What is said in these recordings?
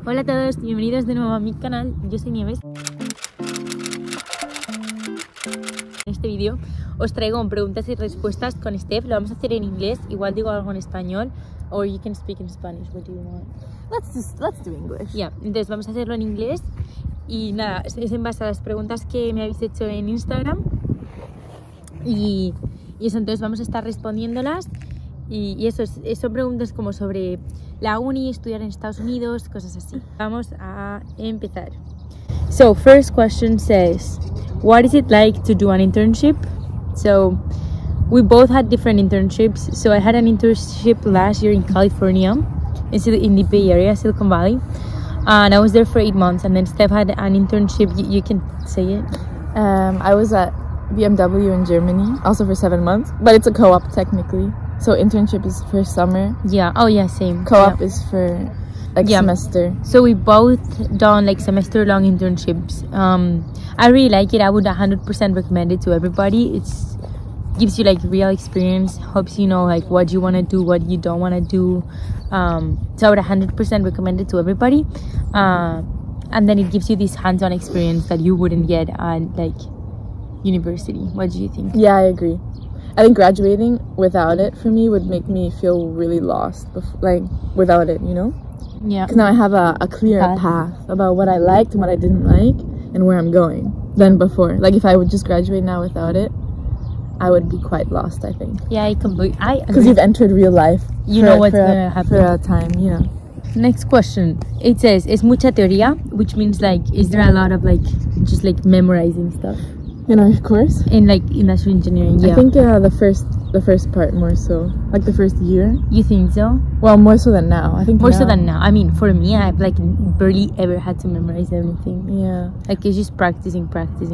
Hola a todos, bienvenidos de nuevo a mi canal. Yo soy Nieves. En este vídeo os traigo preguntas y respuestas con Stef. Lo vamos a hacer en inglés, igual digo algo en español. Or you can speak in Spanish, what do you want? Let's do English. Yeah, entonces vamos a hacerlo en inglés. Y nada, es en base a las preguntas que me habéis hecho en Instagram. Y eso, entonces vamos a estar respondiéndolas. Y eso son preguntas como sobre la uni, estudiar en Estados Unidos, cosas así. Vamos a empezar. So, first question says, what is it like to do an internship? So, we both had different internships. So, I had an internship last year in California, in the Bay Area, Silicon Valley. And I was there for 8 months. And then Steph had an internship, you can say it. I was at BMW in Germany, also for 7 months. But it's a co-op technically. So internship is for summer. Yeah, oh yeah, same. Co-op is for like semester. So we both done like semester-long internships. I really like it. I would 100% recommend it to everybody. It gives you like real experience, helps you know like what you want to do, what you don't want to do. So I would 100% recommend it to everybody. And then it gives you this hands-on experience that you wouldn't get at like university. What do you think? Yeah, I agree. I think graduating without it for me would make me feel really lost, like without it, you know? Yeah. Because now I have a clear path about what I liked and what I didn't like and where I'm going than before. Like if I would just graduate now without it, I would be quite lost, I think. Yeah, because you've entered real life. You know what's gonna happen for a time, you know. Next question. It says, es mucha teoría, which means like, is there a lot of like, just like memorizing stuff? In our course? In like industrial engineering, yeah. I think the first part more so. Like the first year. You think so? Well, more so than now. I think more so than now. I mean, for me, I've like barely ever had to memorize anything. Yeah. Like it's just practicing.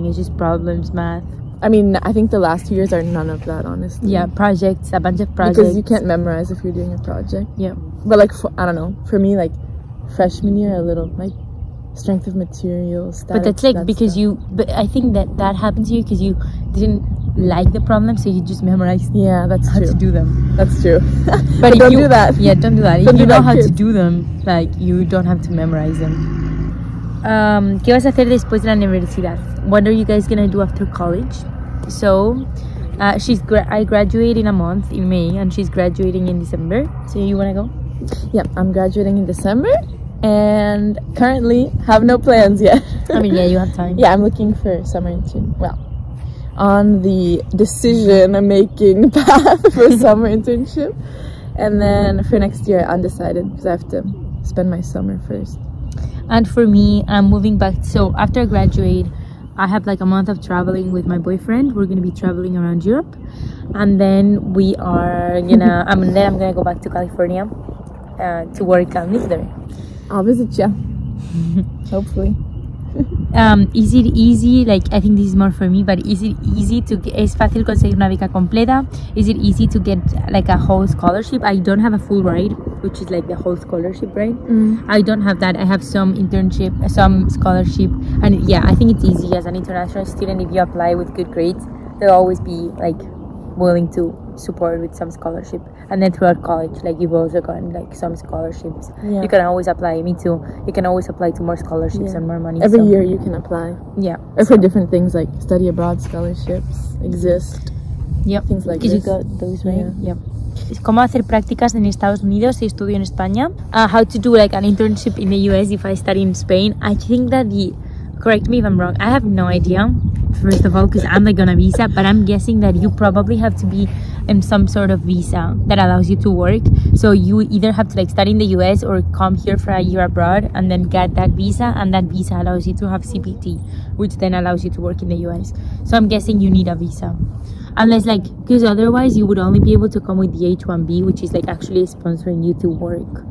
It's just problems, math. I mean, I think the last 2 years are none of that, honestly. Yeah, projects, a bunch of projects. Because you can't memorize if you're doing a project. Yeah. But like, I don't know. For me, like freshman year, a little like strength of materials. But that's like because but I think that happened to you because you didn't like the problem, so you just memorized. Yeah, that's how true. to do them. That's true. But don't do that. Yeah, don't do that. If you know how to do them, like you don't have to memorize them. ¿Qué vas a hacer después de la universidad? What are you guys gonna do after college? So, I graduate in a month in May, and she's graduating in December. So you wanna go? Yeah, I'm graduating in December. And currently have no plans yet. I mean, yeah, you have time. Yeah, I'm looking for summer intern. Well, on the decision-making path for summer internship. And then for next year, undecided because I have to spend my summer first. And for me, I'm moving back. So after I graduate, I have like a month of traveling with my boyfriend. We're gonna be traveling around Europe, and then I'm gonna go back to California to work and live there. I'll visit you. Hopefully. Is it easy, like I think this is more for me, but is it easy to es fácil conseguir una beca completa? Is it easy to get like a whole scholarship? I don't have a full ride, which is like the whole scholarship, right? I don't have that. I have some internship, some scholarship, and yeah, I think it's easy as an international student. If you apply with good grades, they'll always be like willing to support with some scholarship. And then throughout college, like you've also gotten like some scholarships. You can always apply. Me too. You can always apply to more scholarships and more money. Every year you can apply. Yeah. Or for different things like study abroad scholarships exist. Yep. Things like this. You got those, right? Yeah. Cómo hacer prácticas en Estados Unidos si estudio en España. How to do like an internship in the US if I study in Spain. I think that correct me if I'm wrong, I have no idea, first of all, because I'm like on a visa, but I'm guessing that you probably have to be in some sort of visa that allows you to work. So you either have to like study in the US or come here for a year abroad and then get that visa, and that visa allows you to have CPT, which then allows you to work in the US. So I'm guessing you need a visa. Unless like, because otherwise you would only be able to come with the H-1B, which is like actually sponsoring you to work,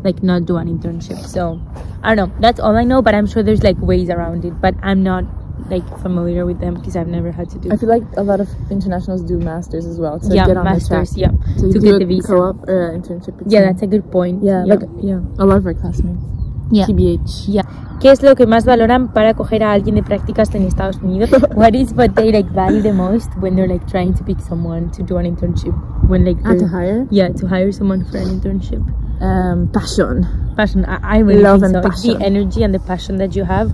like not do an internship. So I don't know, that's all I know, but I'm sure there's like ways around it, but I'm not like familiar with them because I've never had to do. I feel like a lot of internationals do masters as well to get on masters, the track. To get the visa. Co-op or internship. Yeah, that's a good point. Yeah, like a lot of our classmates. Yeah. TBH. Yeah. ¿Qué es lo que más valoran para coger a alguien de prácticas en Estados Unidos? What they like value the most when they're like trying to pick someone to do an internship? When like to hire? Yeah, to hire someone for an internship. passion. I really Love think and so. It's the passion. energy and the passion that you have,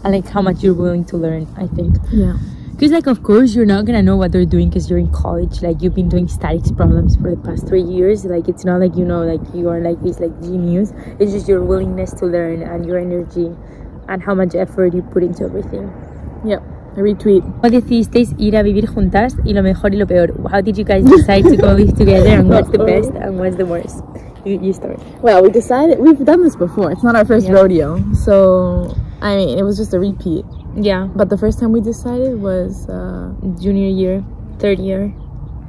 and like how much you're willing to learn, I think. Yeah. Because like of course you're not gonna know what they're doing because you're in college. Like you've been doing statics problems for the past 3 years. Like it's not like you know like you are like this like genius. It's just your willingness to learn and your energy and how much effort you put into everything. Yep. A retweet. ¿Cómo decidisteis ir a vivir juntas y lo mejor y lo peor? How did you guys decide to go live together, and what's the best and what's the worst? You start. Well, we decided, we've done this before. It's not our first rodeo. So, I mean, it was just a repeat. Yeah. But the first time we decided was... junior year, third year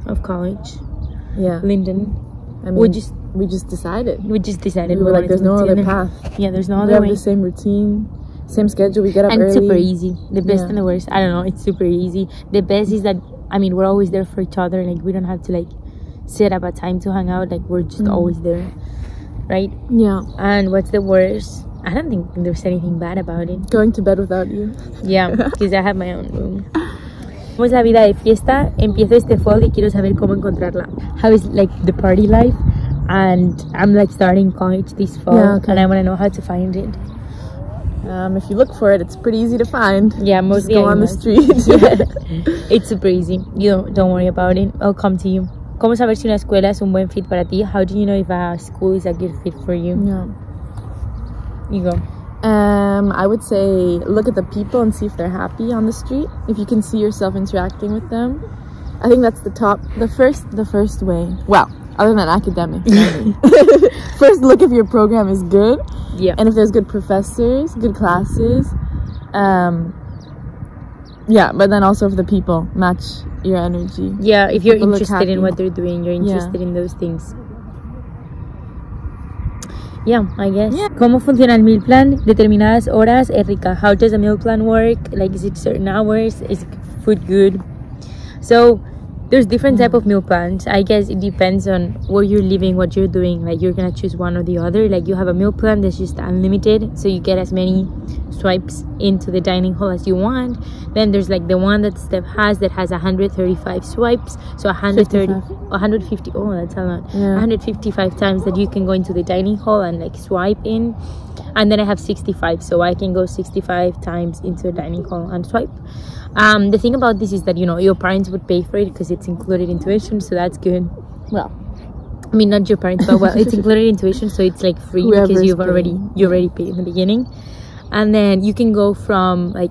of college. Yeah. Linden. I mean, we just decided. We just decided. We were like, there's no other path. Yeah, there's no We other have way. the same routine, same schedule. We get up And early. super easy. The best and the worst. I don't know. It's super easy. The best is that, I mean, we're always there for each other. Like, we don't have to, like, set up a time to hang out. Like, we're just always there. Right? Yeah. And what's the worst? I don't think there's anything bad about it. Going to bed without you. Yeah, because I have my own room. ¿Cómo es la vida de fiesta? Empiezo este fall y quiero saber cómo encontrarla. How is, like, the party life? And I'm, like, starting college this fall. And I want to know how to find it. If you look for it, it's pretty easy to find. Yeah, mostly just go on the street. It's super easy. You don't worry about it. I'll come to you. ¿Cómo saber si una escuela es un buen fit para ti? How do you know if a school is a good fit for you? Yeah. You go. I would say look at the people and see if they're happy on the street. If you can see yourself interacting with them, I think that's the first way. Well, other than academics, first look if your program is good. Yeah. And if there's good professors, good classes. Yeah, but then also if the people match your energy. Yeah, if you're People look interested in happy. what they're doing, you're interested in those things. Yeah, I guess. Yeah. ¿Cómo funciona el meal plan? Determinadas horas, Erika. How does a meal plan work? Like, is it certain hours? Is food good? So, there's different type of meal plans. I guess it depends on where you're living, what you're doing. Like, you're gonna choose one or the other. Like, you have a meal plan that's just unlimited, so you get as many swipes into the dining hall as you want. Then there's like the one that Stef has that has 135 swipes, so 150. Oh, that's a lot. 155 times that you can go into the dining hall and like swipe in. And then I have 65, so I can go 65 times into the dining hall and swipe. The thing about this is that, you know, your parents would pay for it because it's included in tuition, so that's good. Well, I mean, not your parents, but well, it's included in tuition, so it's like free because you already paid in the beginning. And then you can go from like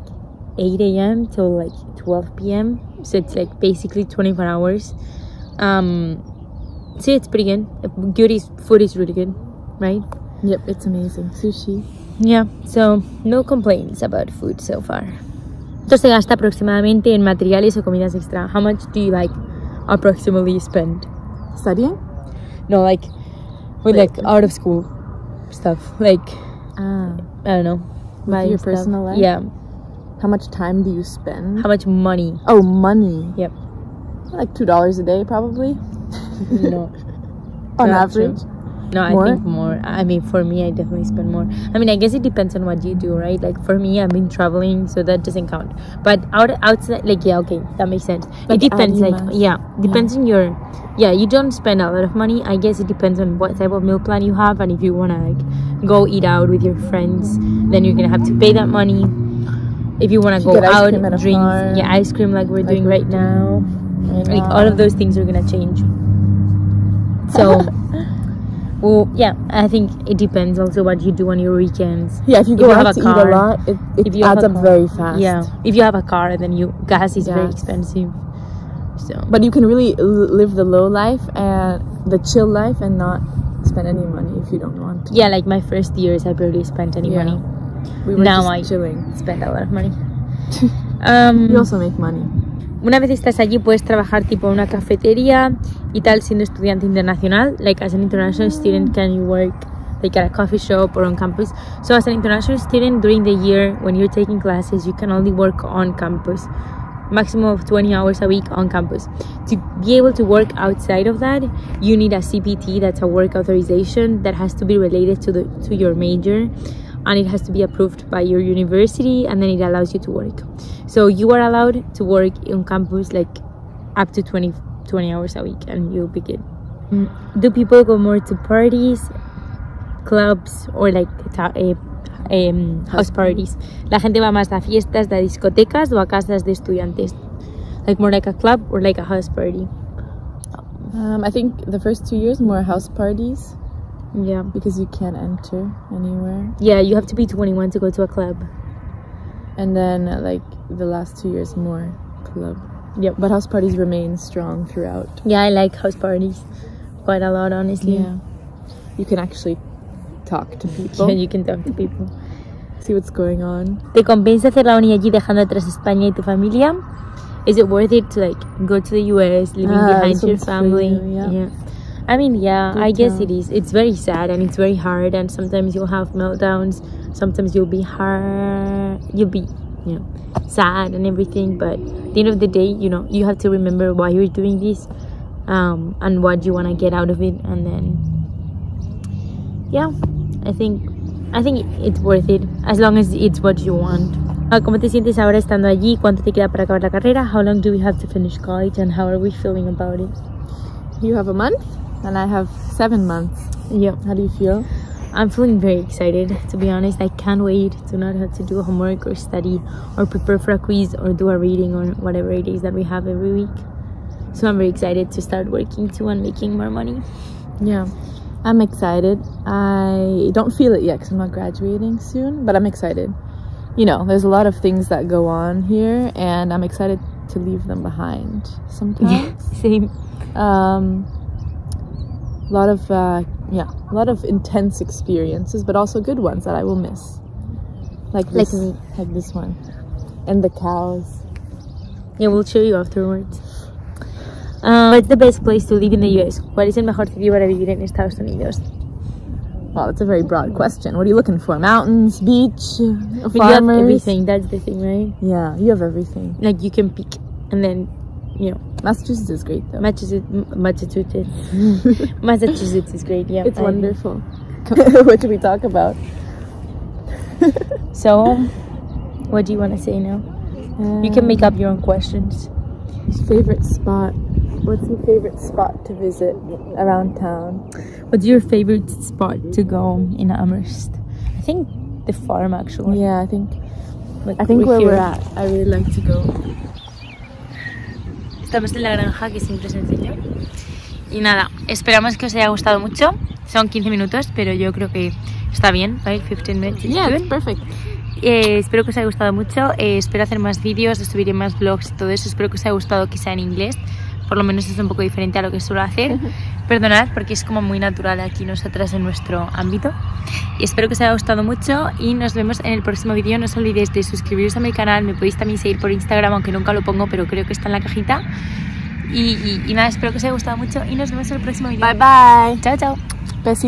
8 a.m. till like 12 p.m. So it's like basically 24 hours. So it's pretty good. Food is really good, right? Yep, it's amazing. Sushi. Yeah, so no complaints about food so far. ¿Cuánto se gasta aproximadamente en materiales o comidas extra? How much do you like approximately spend? Studying? No, like with like out of school stuff. Like I don't know. With your personal life? Yeah. How much time do you spend? How much money? Oh, money. Yep. Like $2 a day, probably. No. On Not average. true. No, More? I think more. I mean, for me, I definitely spend more. I mean, I guess it depends on what you do, right? Like for me, I've been traveling, so that doesn't count. But outside, like, yeah, okay, that makes sense. Like it depends, like, UMass. yeah, depends on your, yeah, you don't spend a lot of money. I guess it depends on what type of meal plan you have, and if you wanna like go eat out with your friends, then you're gonna have to pay that money. If you wanna go out, drinks, yeah, ice cream like we're doing right now. Like all of those things are gonna change. So. Well, yeah, I think it depends also what you do on your weekends. Yeah, if you go out to eat a lot, it adds up very fast. Yeah, if you have a car, then gas is very expensive. So, but you can really live the low life and the chill life and not spend any money if you don't want to. Yeah, like my first years, I barely spent any money. We were now just chilling. Spend a lot of money. You also make money. Una vez estás allí puedes trabajar tipo en una cafetería y tal siendo estudiante internacional. Like as an international student, can you work like at a coffee shop or on campus? So as an international student during the year when you're taking classes, you can only work on campus. Maximum of 20 hours a week on campus. To be able to work outside of that, you need a CPT, that's a work authorization that has to be related to your major, and it has to be approved by your university, and then it allows you to work. So you are allowed to work on campus like up to 20 hours a week, and you'll be good. Do people go more to parties? clubs or like house parties. La gente va más a fiestas, de discotecas o a casas de estudiantes. Like more like a club or like a house party. I think the first 2 years more house parties. Yeah. Because you can't enter anywhere. Yeah, you have to be 21 to go to a club. And then like the last 2 years more club. Yep. But house parties remain strong throughout. Yeah, I like house parties quite a lot, honestly. Yeah. You can actually talk to people. Yeah, you can talk to people. See what's going on. ¿Te compensa hacer la uni allí dejando atrás España y tu familia? Is it worth it to like go to the US, leaving behind your family? Yeah. I mean, yeah, Good I guess job. it is. It's very sad and it's very hard, and sometimes you'll have meltdowns. Sometimes you'll be sad and everything. But at the end of the day, you know, you have to remember why you're doing this, and what you want to get out of it, and then, yeah, I think it's worth it as long as it's what you want. ¿Cómo te sientes ahora estando allí? ¿Cuánto te queda para acabar la carrera? How long do we have to finish college, and how are we feeling about it? You have a month and I have 7 months. Yeah. How do you feel? I'm feeling very excited, to be honest. I can't wait to not have to do homework or study or prepare for a quiz or do a reading or whatever it is that we have every week. So I'm very excited to start working too and making more money. Yeah, I'm excited. I don't feel it yet because I'm not graduating soon, but I'm excited. You know, there's a lot of things that go on here and I'm excited to leave them behind sometimes. Yeah, same. A lot of intense experiences, but also good ones that I will miss, like this one, and the cows. Yeah, we'll show you afterwards. What's the best place to live in the US? ¿Cuál es el mejor sitio para vivir en Estados Unidos? Well, it's a very broad question. What are you looking for? Mountains, beach, farmers? You have everything. That's the thing, right? Yeah, you have everything. Like you can pick, and then, you know. Massachusetts is great though. Massachusetts is great. Yeah, it's wonderful. What do we talk about? So, what do you want to say now? You can make up your own questions. Favorite spot? What's your favorite spot to visit around town? What's your favorite spot to go in Amherst? I think the farm, actually. Yeah, I think Like, where we're at, I really like to go. Estamos en la granja que siempre os enseño. Y nada, esperamos que os haya gustado mucho. Son 15 minutos, pero yo creo que está bien, right? 15 minutes. Yeah, it's perfect. Espero que os haya gustado mucho. Espero hacer más vídeos, subiré más vlogs y todo eso. Espero que os haya gustado que sea en inglés. Por lo menos es un poco diferente a lo que suelo hacer. Perdonad, porque es como muy natural aquí nosotras en nuestro ámbito. Y espero que os haya gustado mucho y nos vemos en el próximo vídeo. No os olvidéis de suscribiros a mi canal. Me podéis también seguir por Instagram, aunque nunca lo pongo, pero creo que está en la cajita. Y nada, espero que os haya gustado mucho y nos vemos en el próximo vídeo. Bye bye. Chao, chao. Besitos.